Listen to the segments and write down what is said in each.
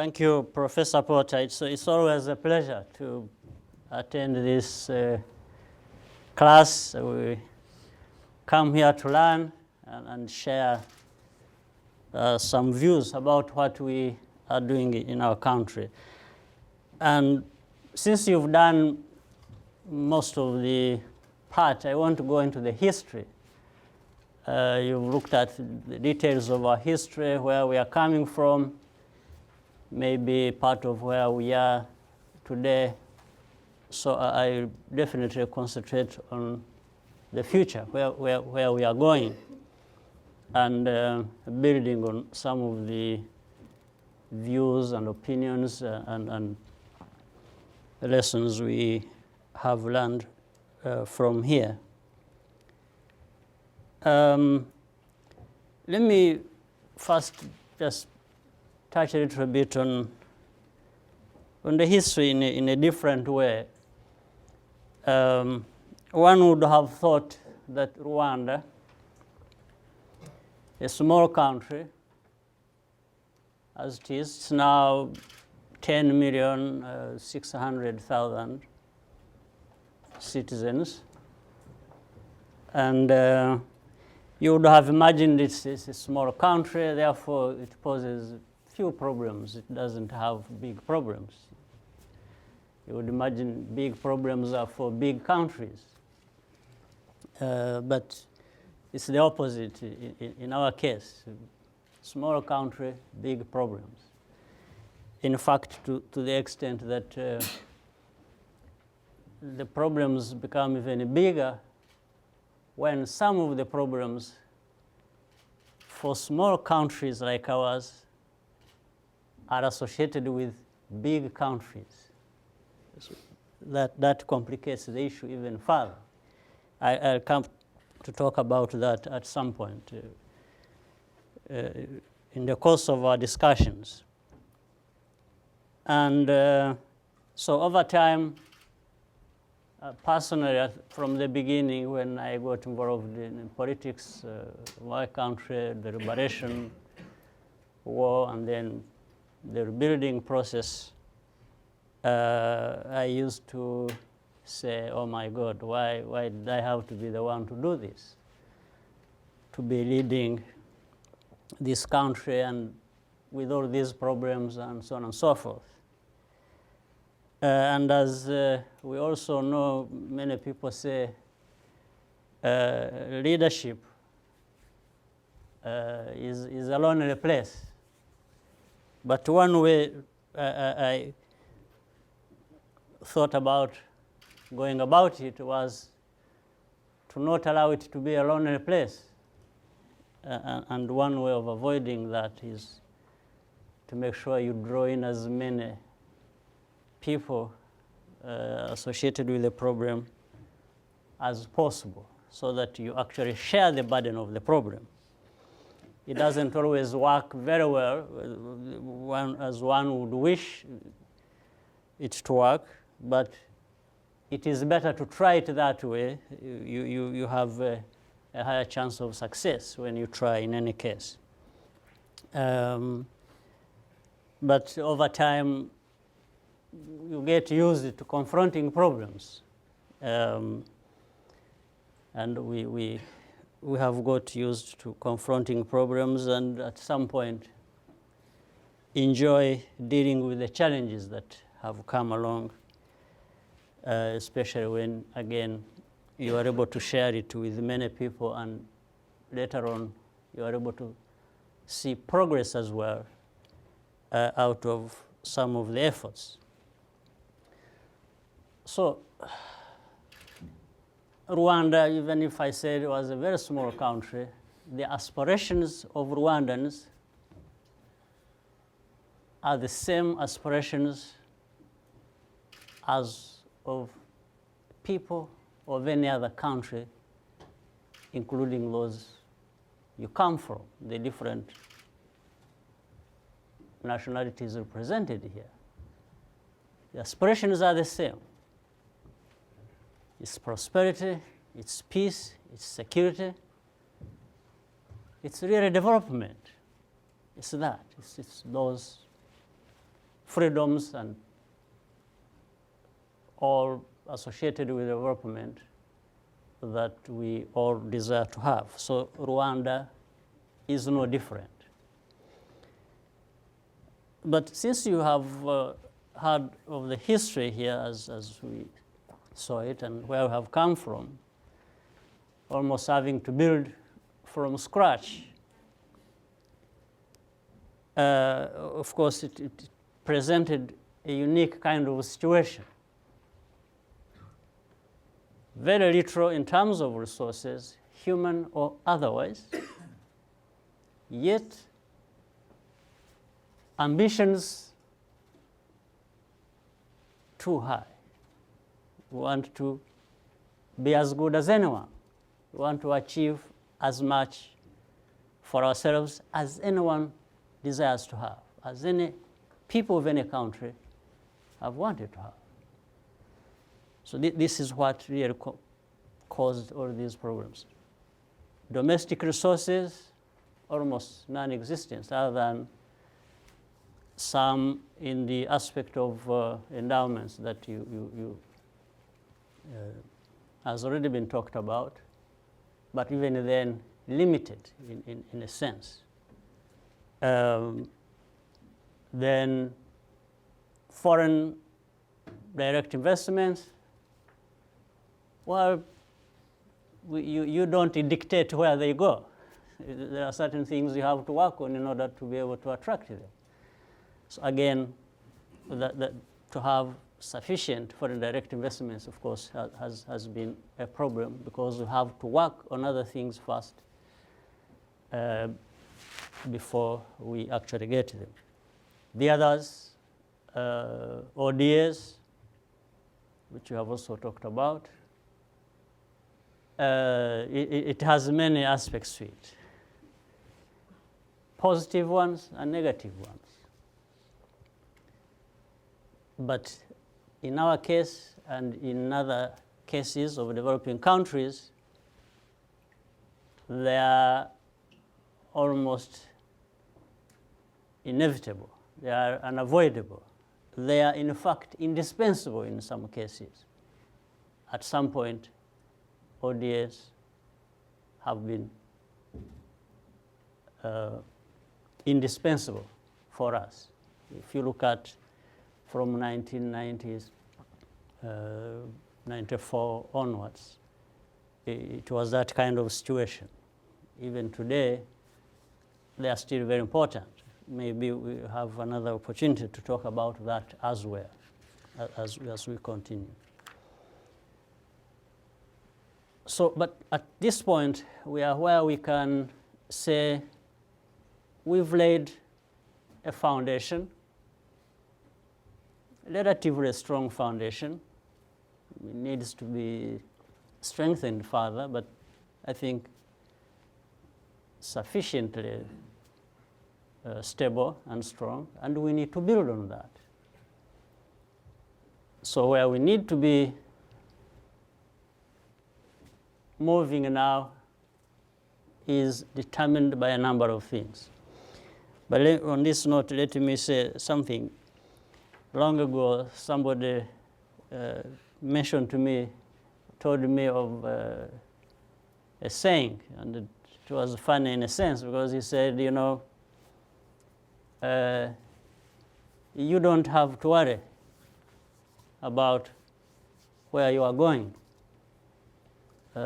Thank you, Professor Porter. It's always a pleasure to attend this class. We come here to learn and share some views about what we are doing in our country. And since you've done most of the part, I want to go into the history. You've looked at the details of our history, where we are coming from, maybe part of where we are today. So I definitely concentrate on the future, where we are going, and building on some of the views and opinions and lessons we have learned from here. Let me first just touch a little bit on the history in a different way. One would have thought that Rwanda, a small country, as it is, it's now 10,600,000 citizens, and you would have imagined it's a small country, therefore it poses few problems. It doesn't have big problems. You would imagine big problems are for big countries. But it's the opposite in our case. Small country, big problems. In fact, to the extent that the problems become even bigger when some of the problems for small countries like ours are associated with big countries. So that complicates the issue even further. I'll come to talk about that at some point in the course of our discussions. And so over time, personally, from the beginning, when I got involved in politics, my country, the liberation war, and then the rebuilding process, I used to say, oh my God, why did I have to be the one to do this? To be leading this country and with all these problems and so on and so forth. And as we also know, many people say leadership is a lonely place. But one way I thought about going about it was to not allow it to be a lonely place. And one way of avoiding that is to make sure you draw in as many people associated with the problem as possible, so that you actually share the burden of the problem. It doesn't always work very well, as one would wish it to work, but it is better to try it that way. You have a higher chance of success when you try in any case. But over time, you get used to confronting problems. And we have got used to confronting problems, and at some point enjoy dealing with the challenges that have come along, especially when, again, you are able to share it with many people, and later on you are able to see progress as well out of some of the efforts. So Rwanda, even if I said it was a very small country, the aspirations of Rwandans are the same aspirations as of people of any other country, including those you come from, the different nationalities represented here. The aspirations are the same. It's prosperity, it's peace, it's security, it's really development. It's that, it's those freedoms and all associated with development that we all desire to have. So Rwanda is no different. But since you have heard of the history here as we saw it and where we have come from, almost having to build from scratch, of course it presented a unique kind of situation. Very little in terms of resources, human or otherwise, yet ambitions too high. We want to be as good as anyone. We want to achieve as much for ourselves as anyone desires to have, as any people of any country have wanted to have. So this is what really caused all these problems. Domestic resources, almost non-existent, other than some in the aspect of endowments that has already been talked about, but even then limited in a sense. Then foreign direct investments, well, you don't dictate where they go. There are certain things you have to work on in order to be able to attract them. So again, to have sufficient foreign direct investments, of course, has been a problem because we have to work on other things first before we actually get them. The others, ODAs, which we have also talked about, it has many aspects to it, positive ones and negative ones. But in our case and in other cases of developing countries, they are almost inevitable. They are unavoidable. They are, in fact, indispensable in some cases. At some point, ODAs have been indispensable for us. If you look at from 1990s, 94 onwards, it was that kind of situation. Even today, they are still very important. Maybe we have another opportunity to talk about that as well, as we continue. So, but at this point, we are where we can say we've laid a foundation, relatively strong foundation. It needs to be strengthened further, but I think sufficiently stable and strong, and we need to build on that. So where we need to be moving now is determined by a number of things. But on this note, let me say something. Long ago, somebody mentioned to me, told me of a saying, and it was funny in a sense because he said, you know, you don't have to worry about where you are going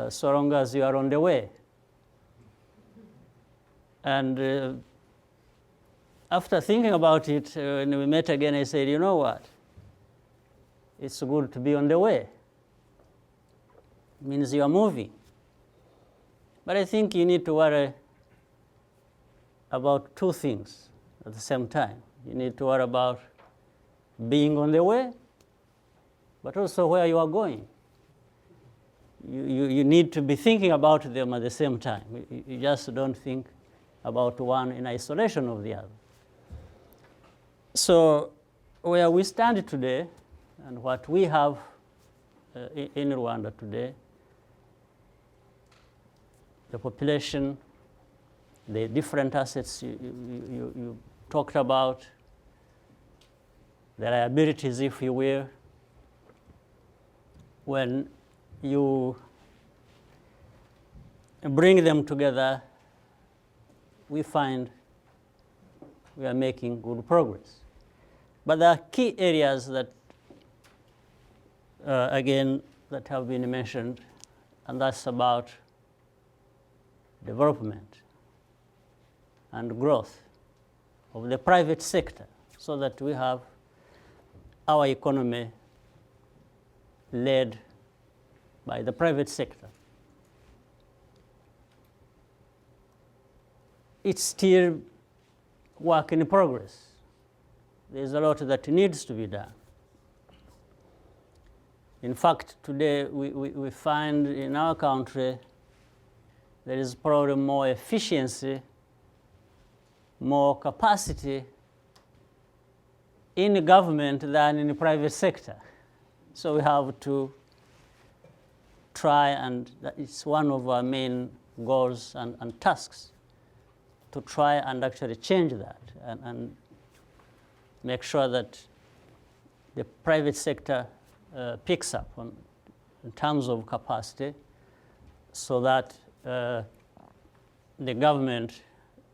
so long as you are on the way. And after thinking about it, when we met again, I said, you know what? It's good to be on the way. It means you are moving. But I think you need to worry about two things at the same time. You need to worry about being on the way, but also where you are going. You need to be thinking about them at the same time. You just don't think about one in isolation of the other. So where we stand today and what we have in Rwanda today, the population, the different assets you talked about, the liabilities, if you will. When you bring them together, we find we are making good progress. But there are key areas that, again, that have been mentioned, and that's about development and growth of the private sector, so that we have our economy led by the private sector. It's still work in progress. There's a lot that needs to be done. In fact, today we find in our country there is probably more efficiency, more capacity in the government than in the private sector. So we have to try, and it's one of our main goals and tasks, to try and actually change that and make sure that the private sector picks up in terms of capacity, so that the government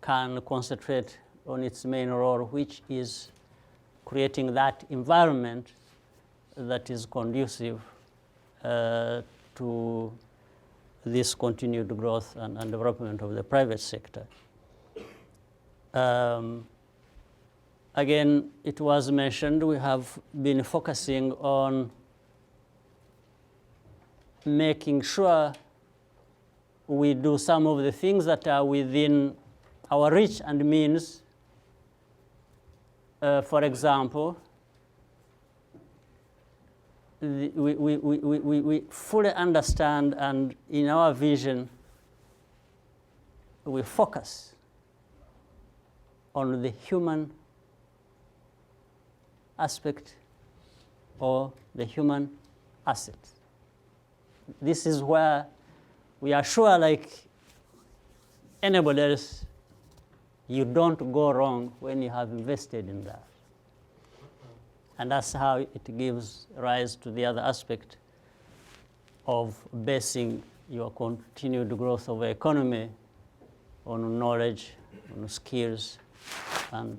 can concentrate on its main role, which is creating that environment that is conducive to this continued growth and development of the private sector. Again, it was mentioned, we have been focusing on making sure we do some of the things that are within our reach and means. For example, we fully understand, and in our vision, we focus on the human aspect or the human asset. This is where we are sure, like anybody else, you don't go wrong when you have invested in that. And that's how it gives rise to the other aspect of basing your continued growth of the economy on knowledge, on skills, and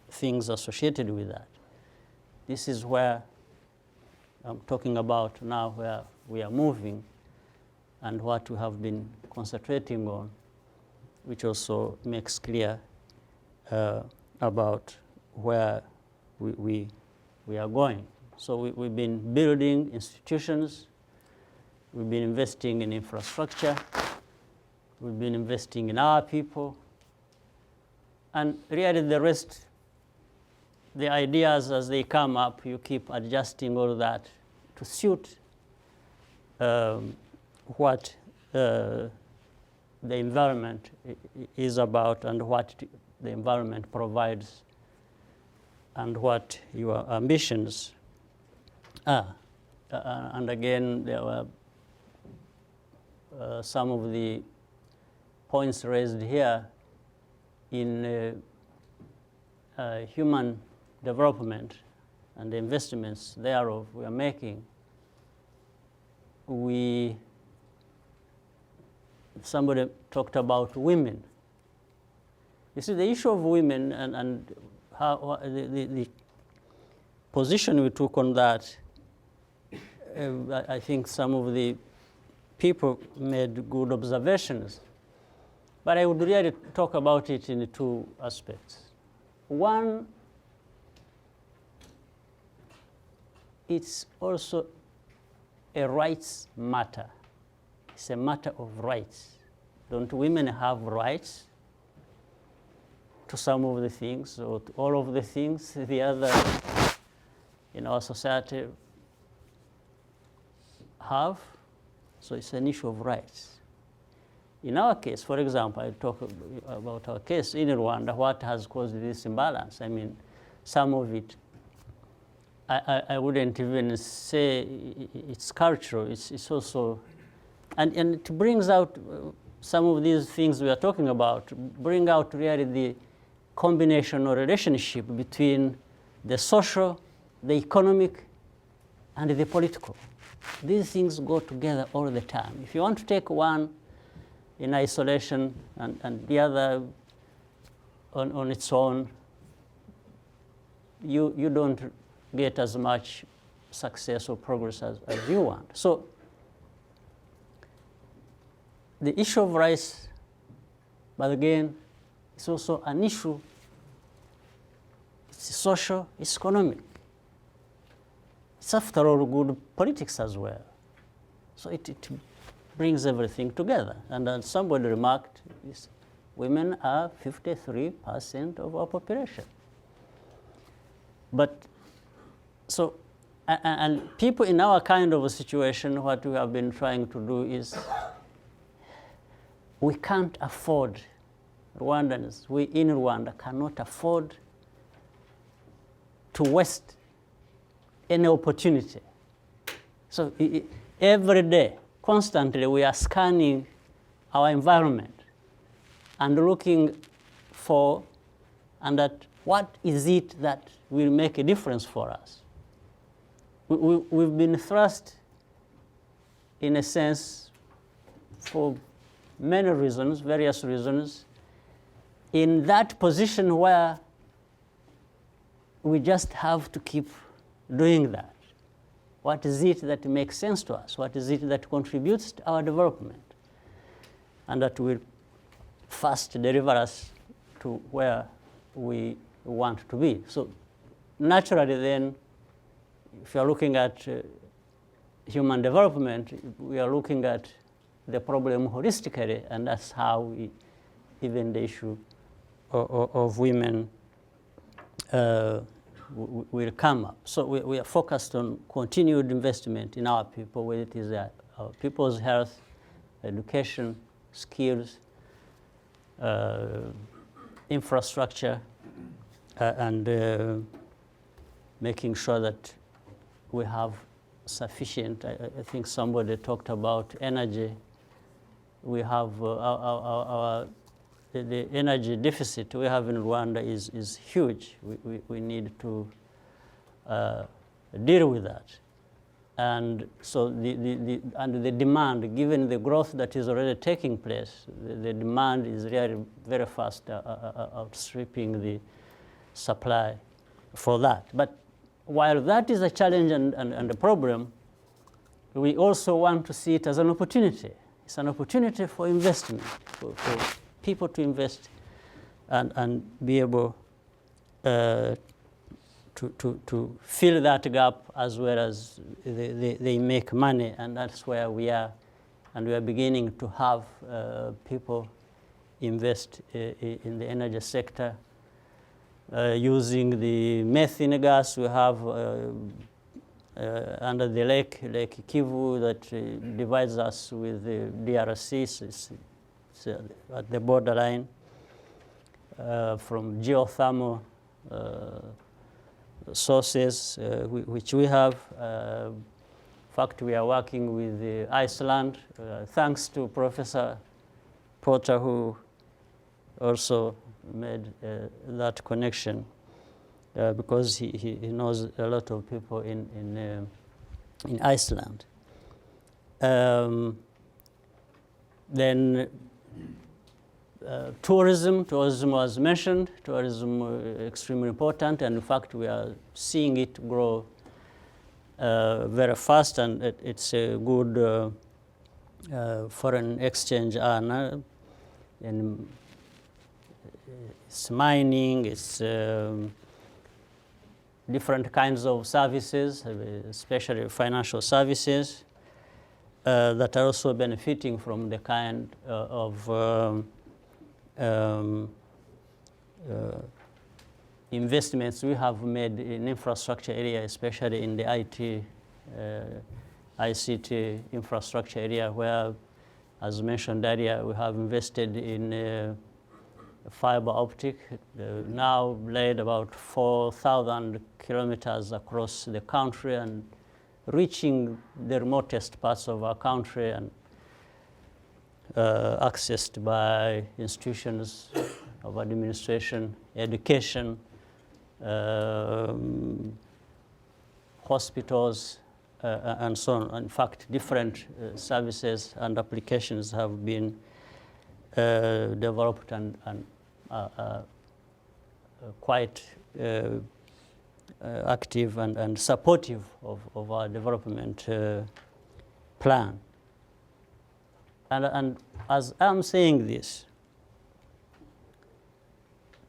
things associated with that. This is where I'm talking about now, where we are moving and what we have been concentrating on, which also makes clear about where we are going. So we've been building institutions, we've been investing in infrastructure, we've been investing in our people, and really the rest, the ideas as they come up, you keep adjusting all that to suit what the environment is about and what the environment provides and what your ambitions are. And again, there were some of the points raised here in human development and the investments thereof we are making. Somebody talked about women. You see, the issue of women and how the position we took on that, I think some of the people made good observations. But I would really talk about it in two aspects. One, it's also a rights matter. It's a matter of rights. Don't women have rights to some of the things, or to all of the things the other in our society have? So it's an issue of rights. In our case, for example, I talk about our case in Rwanda, what has caused this imbalance. I mean, some of it, I wouldn't even say it's cultural, it's also, and it brings out some of these things we are talking about, bring out really the combination or relationship between the social the economic and the political. These things go together all the time. If you want to take one in isolation and the other on its own, you don't get as much success or progress as you want. So the issue of rice, but again, it's also an issue. It's social, it's economic. It's after all good politics as well. So it brings everything together. And then somebody remarked, women are 53% of our population. But so, and people in our kind of a situation, what we have been trying to do is, we can't afford, Rwandans, we in Rwanda cannot afford to waste any opportunity. So every day, constantly, we are scanning our environment and looking for, and at what is it that will make a difference for us. We've been thrust, in a sense, for many reasons, various reasons, in that position where we just have to keep doing that. What is it that makes sense to us? What is it that contributes to our development? And that will first deliver us to where we want to be. So naturally then, if you are looking at human development, we are looking at the problem holistically, and that's how even the issue of women will come up. So we are focused on continued investment in our people, whether it is our people's health, education, skills, infrastructure, and making sure that we have sufficient, I think somebody talked about energy. We have the energy deficit we have in Rwanda is huge. We need to deal with that. And so the demand, given the growth that is already taking place, the demand is really very fast outstripping the supply for that. But while that is a challenge and a problem, we also want to see it as an opportunity. It's an opportunity for investment, for people to invest and be able to fill that gap, as well as they make money, and that's where we are. And we are beginning to have people invest in the energy sector, using the methane gas we have under the Lake Kivu that divides us with the DRC. It's at the borderline, from geothermal sources, which we have. In fact, we are working with Iceland, thanks to Professor Porter, who also made that connection, because he knows a lot of people in Iceland. Then tourism was mentioned. Tourism extremely important, and in fact we are seeing it grow very fast, and it's a good foreign exchange earner. And it's mining, it's different kinds of services, especially financial services, that are also benefiting from the kind of investments we have made in infrastructure area, especially in the IT, ICT infrastructure area, where, as mentioned earlier, we have invested in fiber optic, now laid about 4,000 kilometers across the country and reaching the remotest parts of our country, and accessed by institutions of administration, education, hospitals, and so on. In fact, different services and applications have been developed and quite active and supportive of our development plan. And as I'm saying this,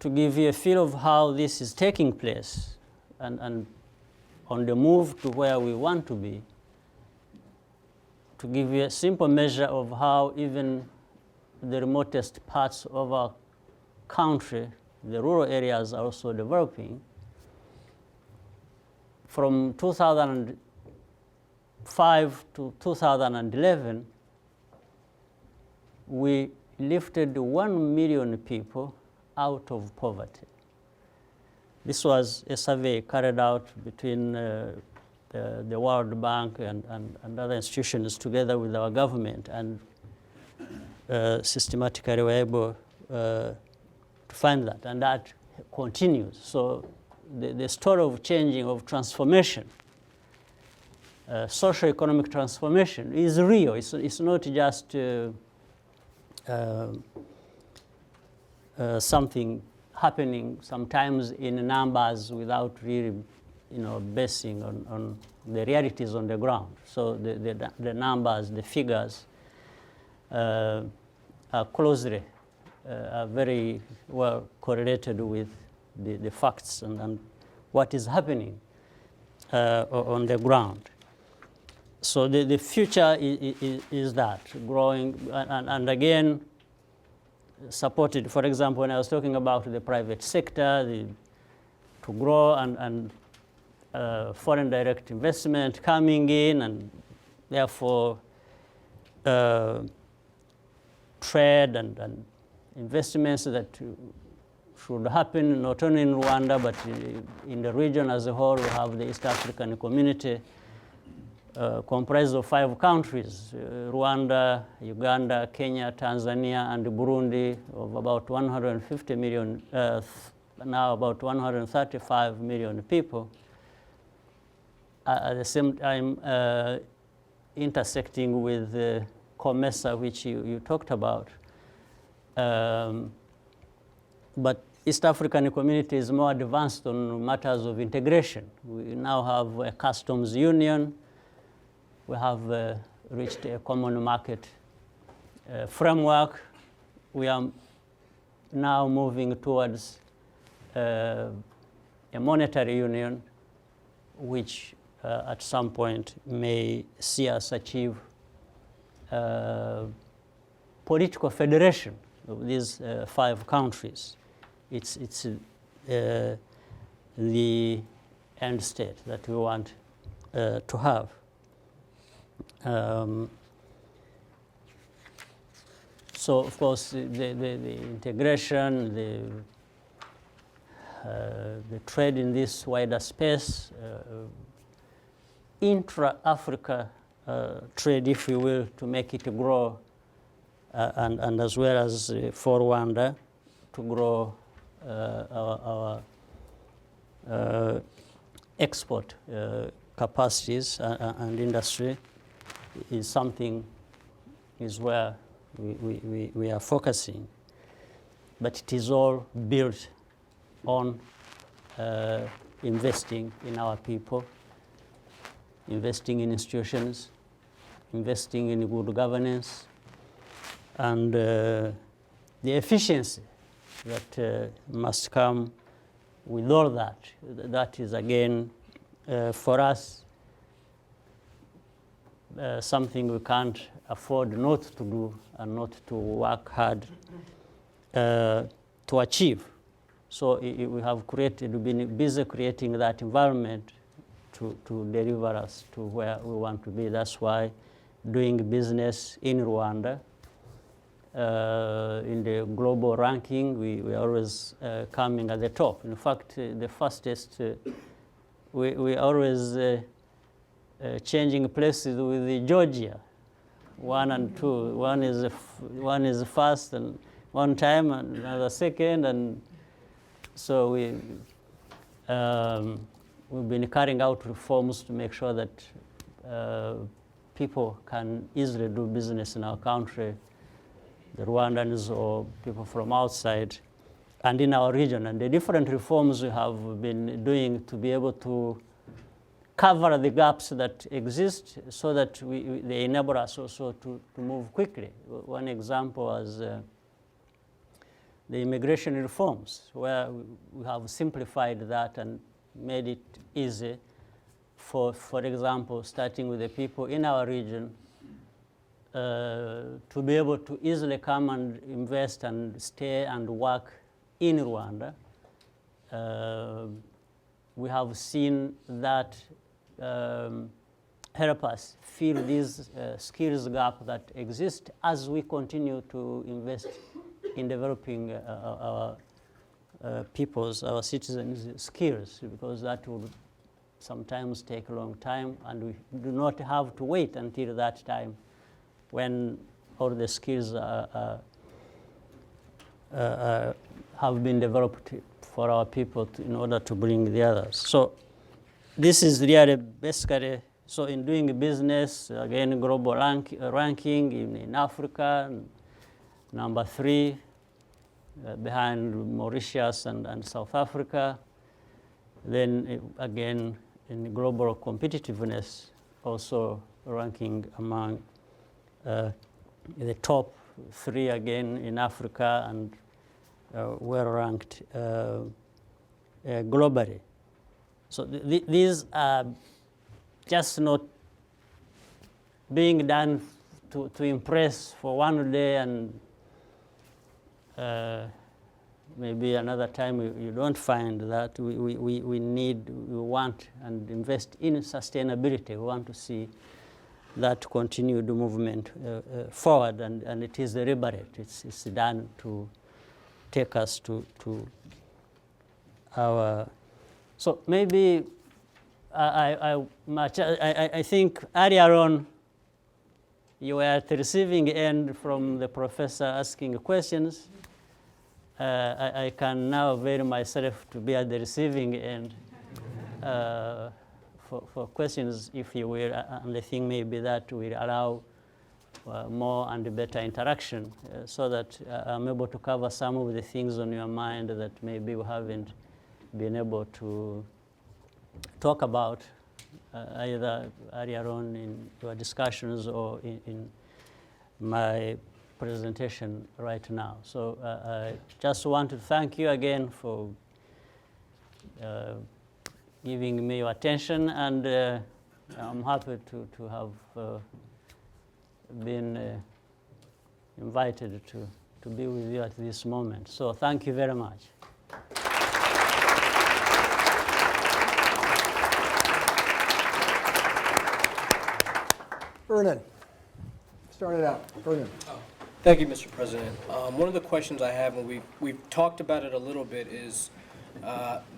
to give you a feel of how this is taking place and on the move to where we want to be, to give you a simple measure of how even the remotest parts of our country, the rural areas, are also developing. From 2005 to 2011, we lifted 1 million people out of poverty. This was a survey carried out between the World Bank and other institutions together with our government, and systematically were able to find that, and that continues. So the story of changing, of transformation, socio-economic transformation is real. It's not just something happening sometimes in numbers without really, basing on the realities on the ground. So the numbers, the figures are closely, are very well correlated with the facts and what is happening on the ground. So the future is that, growing, and again, supported. For example, when I was talking about the private sector, to grow and foreign direct investment coming in, and therefore trade and investments that should happen not only in Rwanda but in the region as a whole. We have the East African Community comprised of 5 countries, Rwanda, Uganda, Kenya, Tanzania, and Burundi, of about 150 million, now about 135 million people. At the same time, intersecting with COMESA, which you talked about. But East African Community is more advanced on matters of integration. We now have a customs union. We have reached a common market framework. We are now moving towards a monetary union, which at some point may see us achieve political federation of these 5 countries. It's the end state that we want to have. So of course the integration, the trade in this wider space, intra-Africa trade, if you will, to make it grow, and as well as for Rwanda to grow our export capacities and industry is where we are focusing. But it is all built on investing in our people, investing in institutions, investing in good governance, and the efficiency that must come with all that. That is, again, for us, something we can't afford not to do and not to work hard to achieve. So we have been busy creating that environment to deliver us to where we want to be. That's why doing business in Rwanda, in the global ranking, we are always coming at the top. In fact, the fastest, we always changing places with Georgia, 1 and 2. One is first and one time, and another second, and so we've been carrying out reforms to make sure that people can easily do business in our country, the Rwandans or people from outside, and in our region. And the different reforms we have been doing to be able to cover the gaps that exist so that they enable us also to move quickly. One example was the immigration reforms, where we have simplified that and made it easy for example, starting with the people in our region to be able to easily come and invest and stay and work in Rwanda. We have seen that help us fill these skills gap that exist as we continue to invest in developing our people's, our citizens' skills, because that will sometimes take a long time, and we do not have to wait until that time when all the skills have been developed for our people in order to bring the others. So this is really basically, so in doing business, again, global ranking in Africa, number 3, behind Mauritius and South Africa. Then again, in global competitiveness, also ranking among the top 3 again in Africa, and well ranked globally. So these are just not being done to impress for one day and maybe another time you don't find that. We need, we want and invest in sustainability. We want to see that continued movement forward, and it is deliberate. It's done to take us to our. So maybe I think earlier on you were at the receiving end from the professor asking questions. I can now avail myself to be at the receiving end for questions, if you will, and I think maybe that will allow more and better interaction so that I'm able to cover some of the things on your mind that maybe we haven't been able to talk about either earlier on in your discussions or in my presentation right now. So I just want to thank you again for giving me your attention, and I'm happy to have been invited to be with you at this moment. So thank you very much. Vernon, start it out. Vernon. Thank you, Mr. President. One of the questions I have, and we've talked about it a little bit, is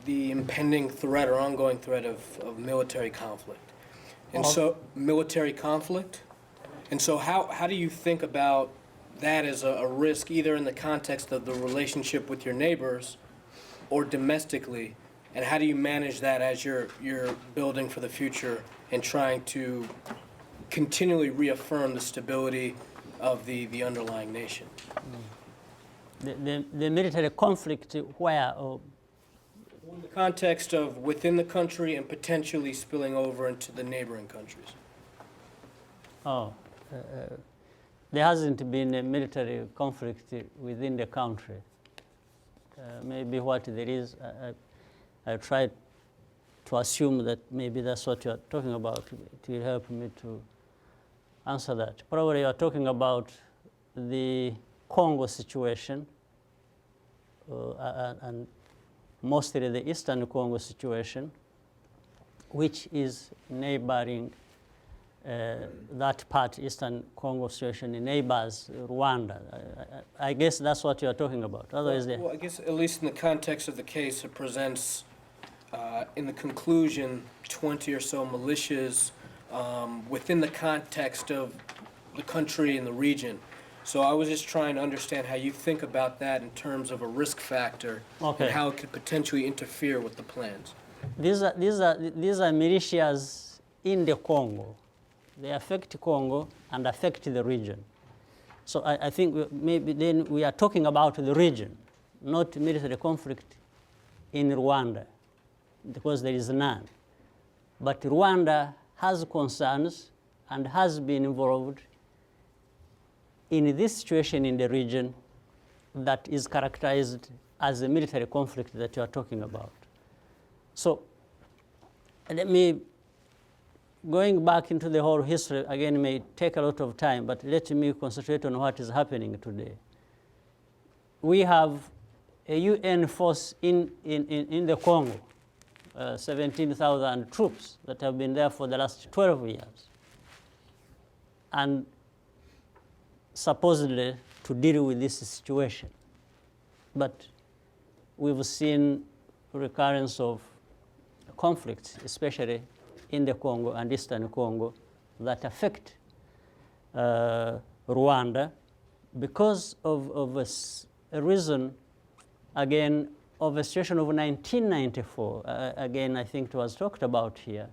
the impending threat or ongoing threat of military conflict. And so, military conflict. And so how do you think about that as a risk, either in the context of the relationship with your neighbors or domestically? And how do you manage that as you're building for the future and trying to continually reaffirm the stability of the underlying nation? The military conflict where? In the context of within the country and potentially spilling over into the neighboring countries. There hasn't been a military conflict within the country. Maybe what there is, I tried to assume that maybe that's what you're talking about. It will help me to answer that. Probably you're talking about the Congo situation and mostly the Eastern Congo situation, which is neighboring that part, Eastern Congo situation, neighbors Rwanda. I guess that's what you're talking about. Otherwise, well, I guess at least in the context of the case, it presents, in the conclusion, 20 or so militias within the context of the country and the region. So I was just trying to understand how you think about that in terms of a risk factor, okay, and how it could potentially interfere with the plans. these are militias in the Congo. They affect Congo and affect the region. So I think maybe then we are talking about the region, not military conflict in Rwanda, because there is none. But Rwanda has concerns and has been involved in this situation in the region that is characterized as a military conflict that you are talking about. So let me, going back into the whole history, again, may take a lot of time, but let me concentrate on what is happening today. We have a UN force in the Congo, 17,000 troops that have been there for the last 12 years, and supposedly to deal with this situation. But we've seen recurrence of conflicts, especially in the Congo and Eastern Congo, that affect Rwanda because of a reason, again, of a situation of 1994. Again, I think it was talked about here.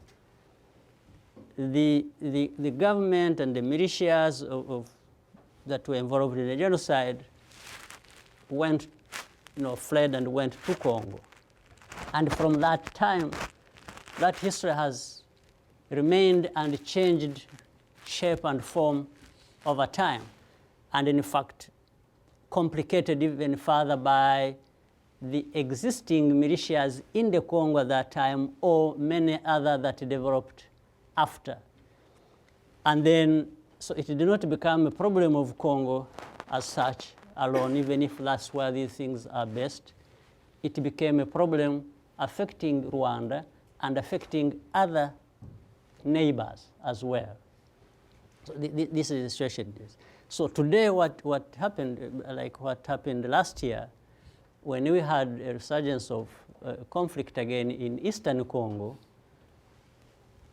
The government and the militias that were involved in the genocide went, fled and went to Congo. And from that time, that history has remained and changed shape and form over time. And in fact, complicated even further by the existing militias in the Congo at that time, or many other that developed after. And then, so it did not become a problem of Congo as such alone, even if that's where these things are based. It became a problem affecting Rwanda and affecting other neighbors as well. So this is the situation. So today what happened, like what happened last year, when we had a resurgence of conflict again in Eastern Congo,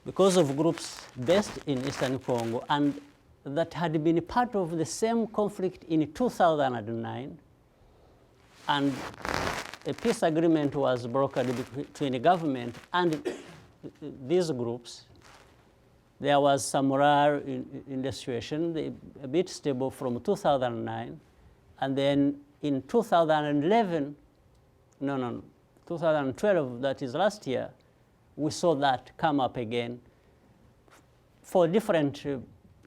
because of groups based in Eastern Congo and that had been part of the same conflict in 2009, and a peace agreement was brokered between the government and these groups. There was some morale in the situation, a bit stable from 2009, and then in 2011, 2012, that is last year, we saw that come up again for different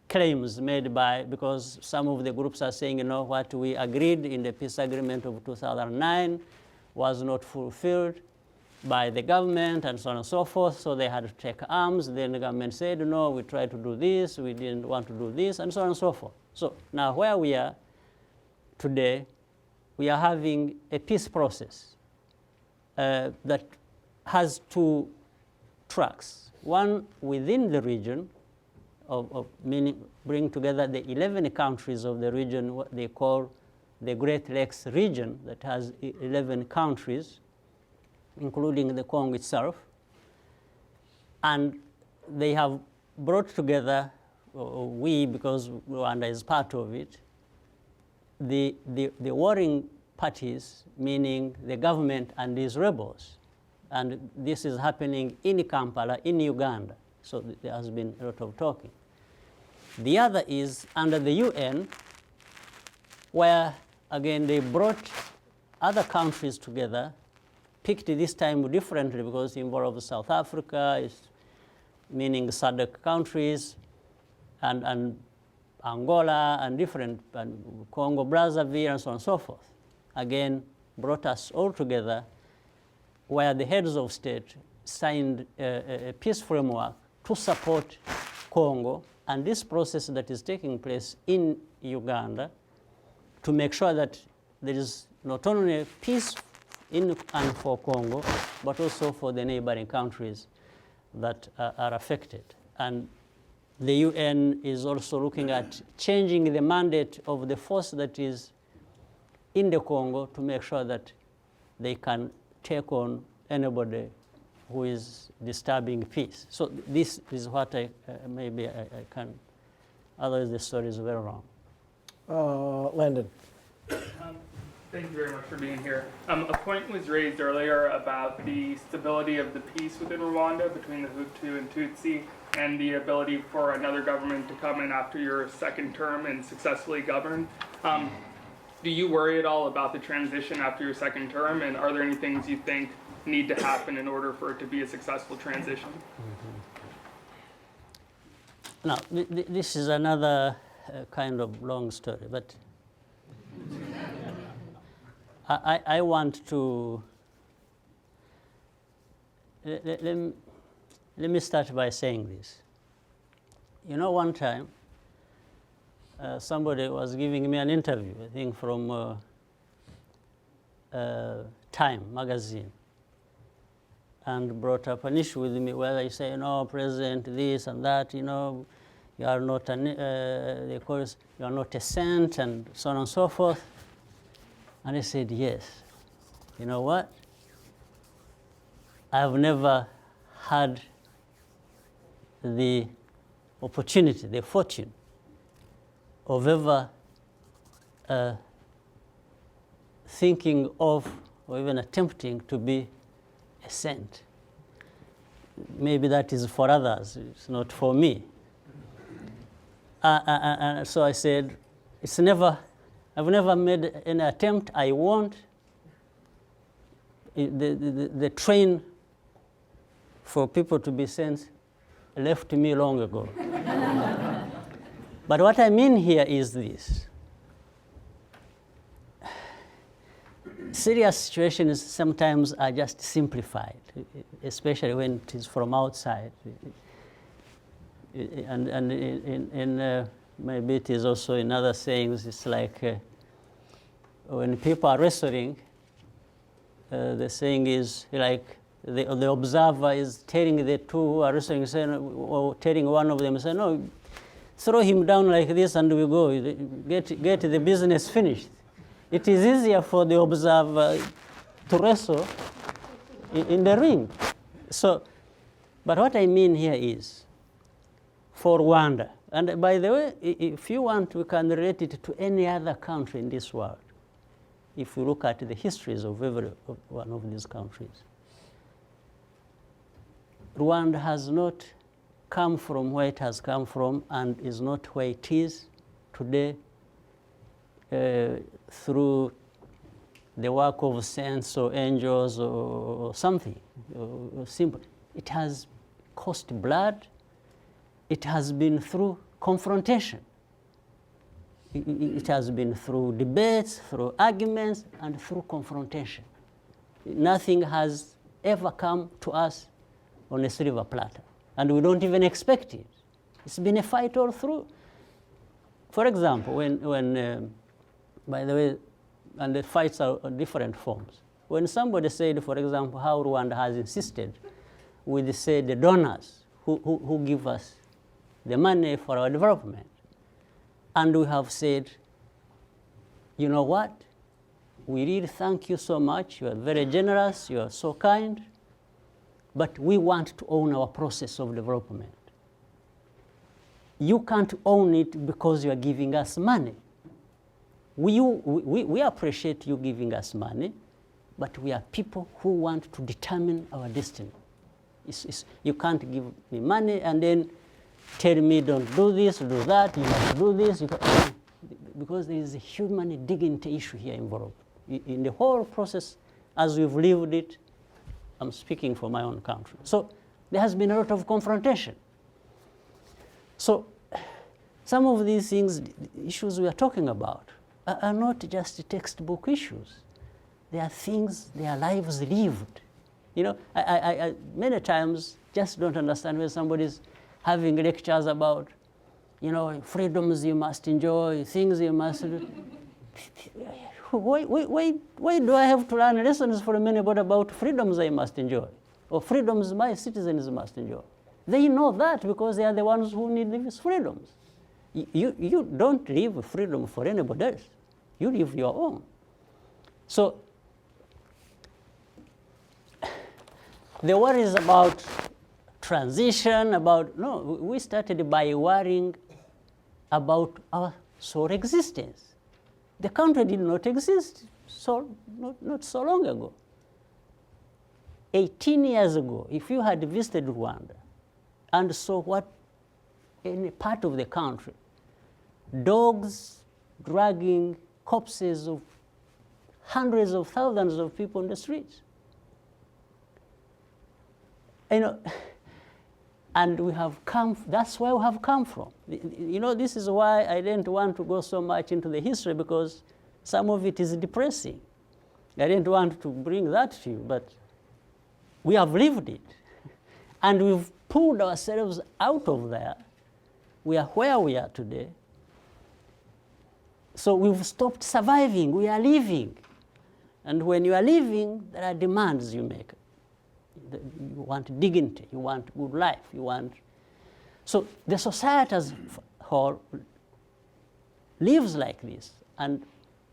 claims made by, because some of the groups are saying, what we agreed in the peace agreement of 2009 was not fulfilled by the government, and so on and so forth, so they had to take arms. Then the government said, no, we tried to do this, we didn't want to do this, and so on and so forth. So now where we are today, we are having a peace process that has two tracks. One within the region, meaning bring together the 11 countries of the region, what they call the Great Lakes region, that has 11 countries, including the Congo itself. And they have brought together, because Rwanda is part of it, the warring parties, meaning the government and these rebels. And this is happening in Kampala, in Uganda. So there has been a lot of talking. The other is under the UN, where, again, they brought other countries together, picked this time differently because it involves South Africa, meaning SADC countries, and Angola, and different, and Congo, Brazzaville, and so on and so forth. Again, brought us all together, where the heads of state signed a peace framework to support Congo, and this process that is taking place in Uganda to make sure that there is not only peace in and for Congo, but also for the neighboring countries that are affected. And the UN is also looking at changing the mandate of the force that is in the Congo to make sure that they can take on anybody who is disturbing peace. So this is what maybe I can, otherwise the story is very wrong. Landon. Thank you very much for being here. A point was raised earlier about the stability of the peace within Rwanda between the Hutu and Tutsi and the ability for another government to come in after your second term and successfully govern. Do you worry at all about the transition after your second term, and are there any things you think need to happen in order for it to be a successful transition? Now, this is another kind of long story, but I want to, let me start by saying this. You know, one time, somebody was giving me an interview, I think from Time magazine, and brought up an issue with me where they say, no, President, this and that, you know, you are not they call us, you are not a saint, and so on and so forth. And I said, yes. You know what? I've never had the opportunity, the fortune of ever thinking of or even attempting to be a saint. Maybe that is for others, it's not for me. And so I said, I've never made an attempt. I won't. The train for people to be saints left me long ago. But what I mean here is this. Serious situations sometimes are just simplified, especially when it is from outside. And maybe it is also in other sayings. It's like when people are wrestling, the saying is like the observer is telling the two who are wrestling, saying, or telling one of them, say, no, throw him down like this and we go, get the business finished. It is easier for the observer to wrestle in the ring. So, but what I mean here is, for Rwanda, and by the way, if you want, we can relate it to any other country in this world, if we look at the histories of every one of these countries. Rwanda has not come from where it has come from and is not where it is today through the work of saints or angels or something or simple. It has cost blood. It has been through confrontation. It has been through debates, through arguments, and through confrontation. Nothing has ever come to us on a silver platter, and we don't even expect it. It's been a fight all through. For example, when by the way, and the fights are on different forms. When somebody said, for example, how Rwanda has insisted with, say, the donors who give us the money for our development, and we have said, you know what? We really thank you so much. You are very generous. You are so kind. But we want to own our process of development. You can't own it because you are giving us money. We appreciate you giving us money, but we are people who want to determine our destiny. You can't give me money and then tell me don't do this, do that, you must do this. Because there is a human dignity issue here involved. In the whole process, as we've lived it, I'm speaking for my own country. So there has been a lot of confrontation. So some of these things, the issues we are talking about, are not just textbook issues. They are things, they are lives lived. You know, I many times just don't understand when somebody's having lectures about, you know, freedoms you must enjoy, things you must do. Why do I have to learn lessons from anybody about freedoms I must enjoy, or freedoms my citizens must enjoy? They know that because they are the ones who need these freedoms. You don't leave freedom for anybody else. You live your own. So the worries about transition, we started by worrying about our sole existence. The country did not exist not so long ago. 18 years ago, if you had visited Rwanda and saw what any part of the country, dogs dragging corpses of hundreds of thousands of people in the streets. You know, and we have come, that's where we have come from. You know, this is why I didn't want to go so much into the history, because some of it is depressing. I didn't want to bring that to you, but we have lived it. And we've pulled ourselves out of there. We are where we are today. So we've stopped surviving, we are living. And when you are living, there are demands you make. You want dignity, you want good life, you want... So the society as a whole lives like this. And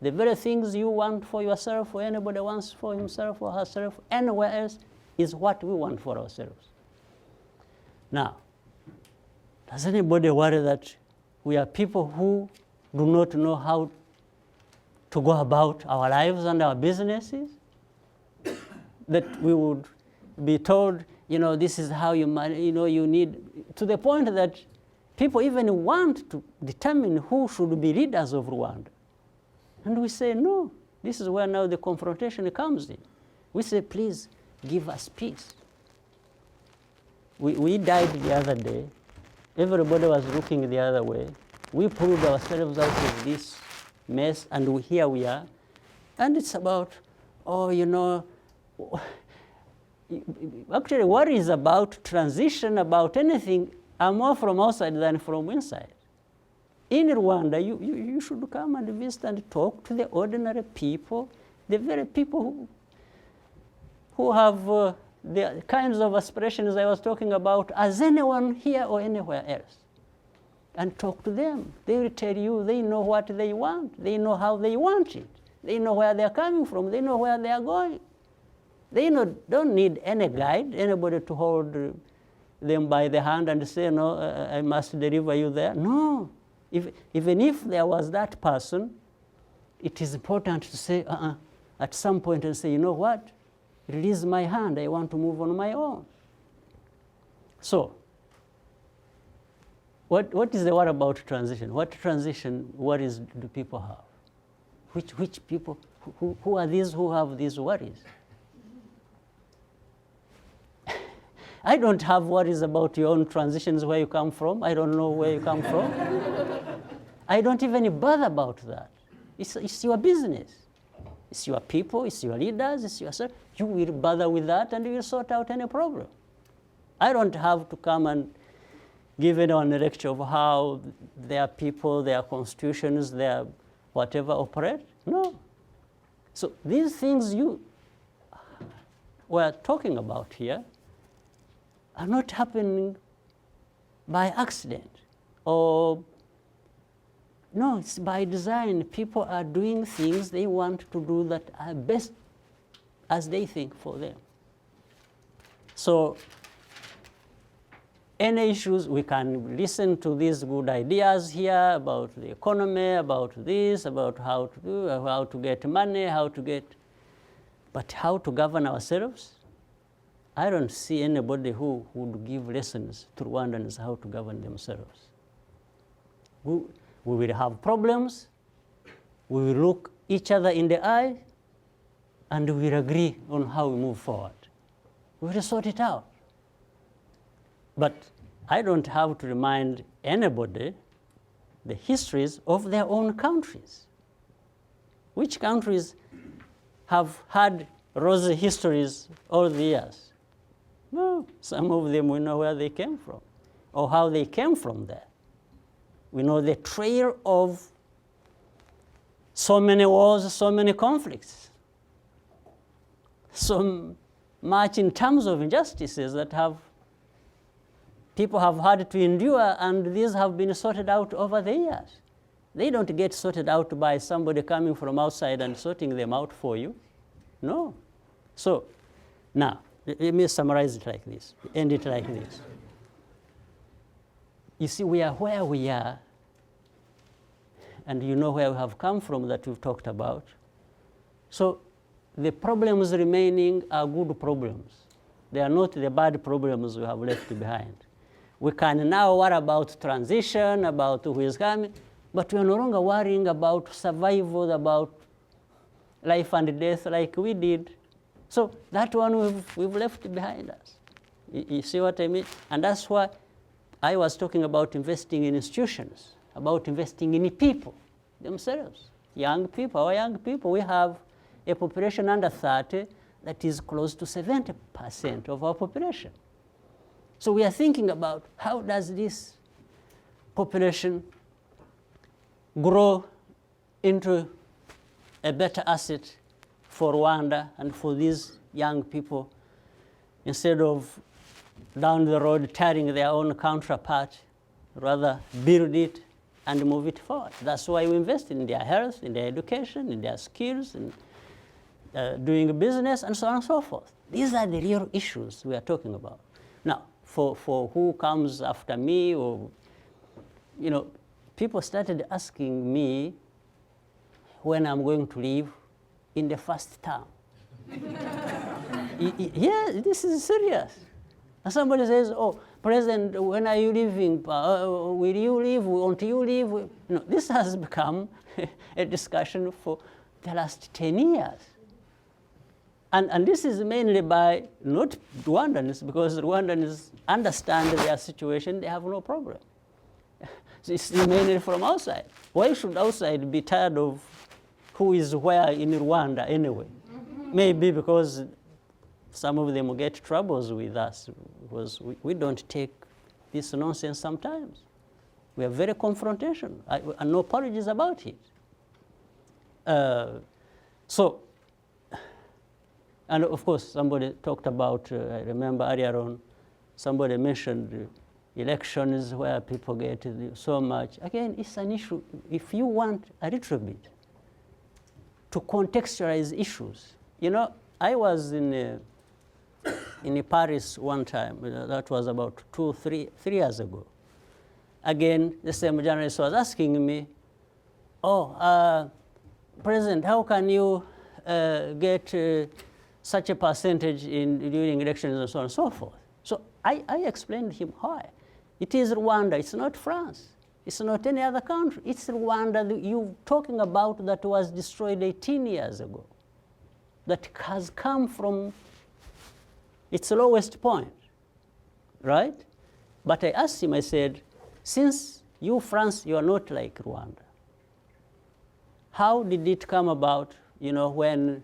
the very things you want for yourself, or anybody wants for himself or herself, anywhere else, is what we want for ourselves. Now, does anybody worry that we are people who do not know how to go about our lives and our businesses? That we would be told, you know, this is how you need, to the point that people even want to determine who should be leaders of Rwanda. And we say, no, this is where now the confrontation comes in. We say, please, give us peace. We died the other day. Everybody was looking the other way. We pulled ourselves out of this mess, and here we are. And it's about, oh, you know, actually what is about transition, about anything, are more from outside than from inside. In Rwanda, you should come and visit and talk to the ordinary people, the very people who have the kinds of aspirations I was talking about as anyone here or anywhere else. And talk to them. They will tell you they know what they want. They know how they want it. They know where they're coming from. They know where they are going. They don't need any guide, anybody to hold them by the hand and say, no, I must deliver you there. No. Even if there was that person, it is important to say, at some point and say, you know what? Release my hand. I want to move on my own. So, what is the word about transition? What transition worries do people have? Which people, who are these who have these worries? I don't have worries about your own transitions, where you come from. I don't know where you come from. I don't even bother about that. It's your business. It's your people, it's your leaders, it's yourself. You will bother with that and you will sort out any problem. I don't have to come and give anyone a lecture of how their people, their constitutions, their whatever operate. No. So these things you were talking about here are not happening by accident, or no, it's by design. People are doing things they want to do that are best as they think for them. So any issues, we can listen to these good ideas here about the economy, about this, about how to do, how to get money, how to get, but how to govern ourselves? I don't see anybody who would give lessons to Rwandans how to govern themselves. We will have problems, we will look each other in the eye, and we will agree on how we move forward. We will sort it out. But I don't have to remind anybody the histories of their own countries. Which countries have had rosy histories all the years? No, some of them we know where they came from, or how they came from there. We know the trail of so many wars, so many conflicts, so much in terms of injustices that people have had to endure, and these have been sorted out over the years. They don't get sorted out by somebody coming from outside and sorting them out for you. No. So now, let me summarize it like this, end it like this. You see, we are where we are, and you know where we have come from that we've talked about, So the problems remaining are good problems. They are not the bad problems we have left behind. We can now worry about transition, about who is coming, but we are no longer worrying about survival, about life and death like we did. So that one we've left behind us. You see what I mean? And that's why I was talking about investing in institutions, about investing in people themselves. Young people, our young people, we have a population under 30 that is close to 70% of our population. So we are thinking about how does this population grow into a better asset for Rwanda and for these young people, instead of down the road tearing their own counterpart, rather build it and move it forward. That's why we invest in their health, in their education, in their skills, in doing business, and so on and so forth. These are the real issues we are talking about. Now, for who comes after me, or, people started asking me when I'm going to leave in the first term. Yeah, this is serious. And somebody says, oh, President, when are you leaving? Will you leave? Won't you leave? No, this has become a discussion for the last 10 years. And this is mainly by not Rwandans, because Rwandans understand their situation, they have no problem. It's mainly from outside. Why should outside be tired of who is where in Rwanda anyway? Maybe because some of them get troubles with us, because we don't take this nonsense sometimes. We are very confrontational, and no apologies about it. And of course, somebody talked about, I remember earlier on, somebody mentioned elections where people get so much. Again, it's an issue. If you want a little bit to contextualize issues, I was in Paris one time. That was about 3 years ago. Again, the same journalist was asking me, President, how can you get such a percentage during elections and so on and so forth? So I explained to him why. It is Rwanda, it's not France. It's not any other country. It's Rwanda that you're talking about that was destroyed 18 years ago, that has come from its lowest point, right? But I asked him, I said, since you, France, you are not like Rwanda, how did it come about, when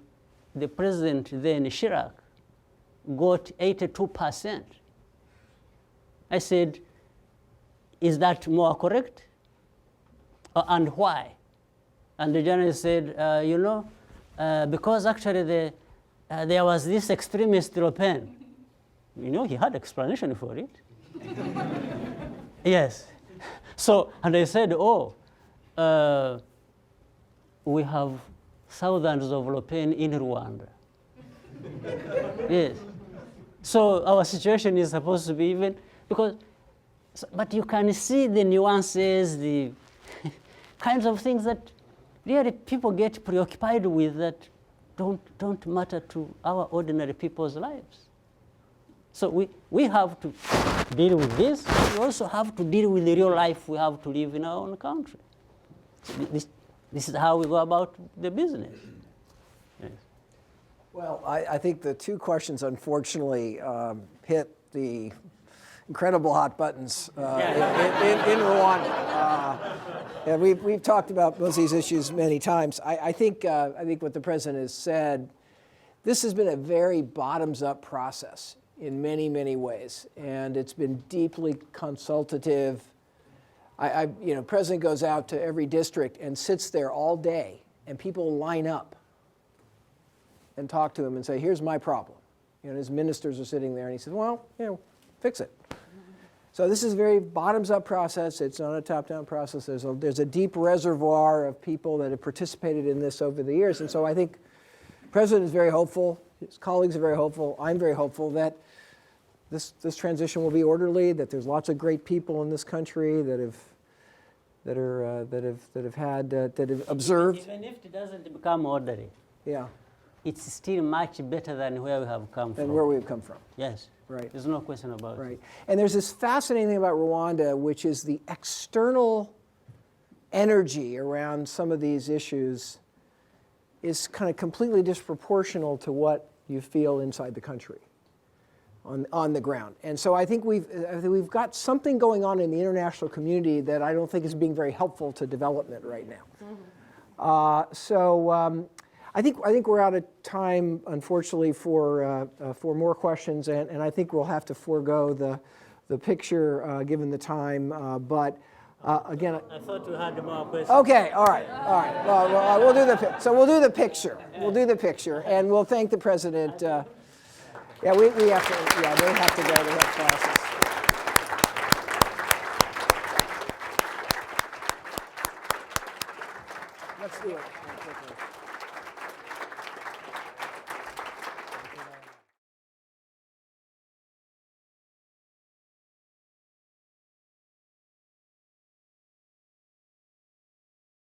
the president then, Chirac, got 82%? I said, is that more correct? And why? And the journalist said, because actually there was this extremist Le Pen. He had explanation for it. Yes. So, and I said, we have thousands of Le Pen in Rwanda. Yes. So our situation is supposed to be even, but you can see the nuances, the kinds of things that really people get preoccupied with that don't matter to our ordinary people's lives. So we have to deal with this. We also have to deal with the real life we have to live in our own country. So this is how we go about the business. Yes. Well, I think the two questions, unfortunately, hit the incredible hot buttons in Rwanda. And we've talked about most of these issues many times. I think what the president has said, this has been a very bottoms-up process in many, many ways, and it's been deeply consultative. President goes out to every district and sits there all day, and people line up and talk to him and say, here's my problem. His ministers are sitting there, and he says, well, fix it. So this is a very bottoms-up process. It's not a top-down process. There's a deep reservoir of people that have participated in this over the years. And so I think the president is very hopeful. His colleagues are very hopeful. I'm very hopeful that this transition will be orderly, that there's lots of great people in this country that have observed. Even if it doesn't become orderly, Yeah, it's still much better than where we have come than from. where we've come from. Yes. Right. There's no question about it. Right. And there's this fascinating thing about Rwanda, which is the external energy around some of these issues is kind of completely disproportional to what you feel inside the country on the ground. And so I think we've got something going on in the international community that I don't think is being very helpful to development right now. I think we're out of time, unfortunately, for more questions, and I think we'll have to forego the picture given the time. Again, I thought you had more questions. okay, all right. Well, we'll do the picture. We'll do the picture, and we'll thank the president. Yeah, we have to. Yeah, they have to go. They have classes. Let's do it.